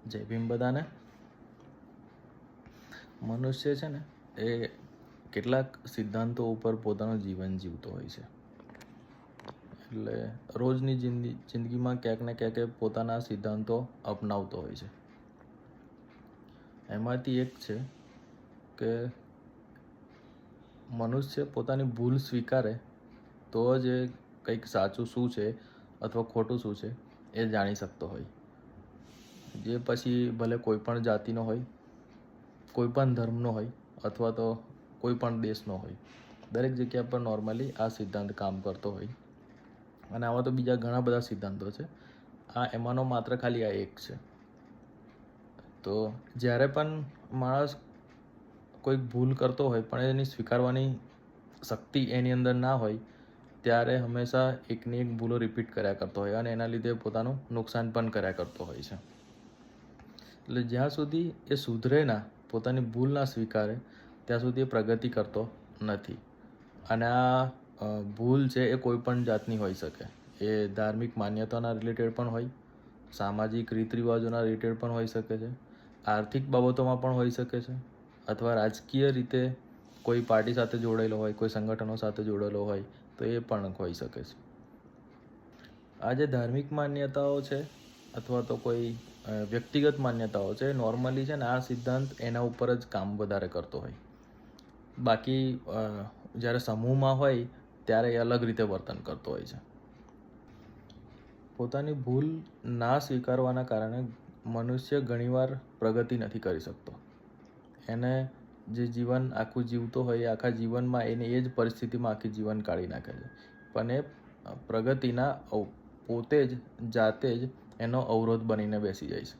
જય ભીમ બધાને. મનુષ્ય છે ને એ કેટલાક સિદ્ધાંતો ઉપર પોતાનું જીવન જીવતો હોય છે. એટલે રોજની જિંદગીમાં ક્યાંક ને ક્યાંક પોતાના સિદ્ધાંતો અપનાવતો હોય છે. એમાંથી એક છે કે મનુષ્ય પોતાની ભૂલ સ્વીકારે તો જ એ કંઈક સાચું શું છે અથવા ખોટું શું છે એ જાણી શકતો હોય. જે પછી ભલે કોઈ પણ જાતિનો હોય, કોઈ પણ ધર્મનો હોય અથવા તો કોઈ પણ દેશનો હોય, દરેક જગ્યા પર નોર્મલી આ સિદ્ધાંત કામ કરતો હોય. અને આવા તો બીજા ઘણા બધા સિદ્ધાંતો છે. આ એમાંનો માત્ર ખાલી આ એક છે. તો જ્યારે પણ માણસ કોઈક ભૂલ કરતો હોય પણ એની સ્વીકારવાની શક્તિ એની અંદર ના હોય, ત્યારે હંમેશા એકની એક ભૂલો રિપીટ કર્યા કરતો હોય અને એના લીધે પોતાનું નુકસાન પણ કર્યા કરતો હોય છે. એટલે જ્યાં સુધી એ સુધરે ના, પોતાની ભૂલ ના સ્વીકારે, ત્યાં સુધી એ પ્રગતિ કરતો નથી. અને આ ભૂલ છે એ કોઈ પણ જાતની હોઈ શકે. એ ધાર્મિક માન્યતાના રિલેટેડ પણ હોય, સામાજિક રીત રિવાજોના રિલેટેડ પણ હોઈ શકે છે, આર્થિક બાબતોમાં પણ હોઈ શકે છે, અથવા રાજકીય રીતે કોઈ પાર્ટી સાથે જોડાયેલો હોય, કોઈ સંગઠનો સાથે જોડાયેલો હોય તો એ પણ હોઈ શકે છે. આ જે ધાર્મિક માન્યતાઓ છે અથવા તો કોઈ વ્યક્તિગત માન્યતાઓ છે, નોર્મલી છે ને આ સિદ્ધાંત એના ઉપર જ કામ વધારે કરતો હોય. બાકી જ્યારે સમૂહમાં હોય ત્યારે એ અલગ રીતે વર્તન કરતો હોય છે. પોતાની ભૂલ ના સ્વીકારવાના કારણે મનુષ્ય ઘણીવાર પ્રગતિ નથી કરી શકતો. એને જે જીવન આખું જીવતો હોય એ આખા જીવનમાં એને એ જ પરિસ્થિતિમાં આખી જીવન કાઢી નાખે છે. પણ એ પ્રગતિના પોતે જ જાતે જ એનો અવરોધ બનીને બેસી જાય છે.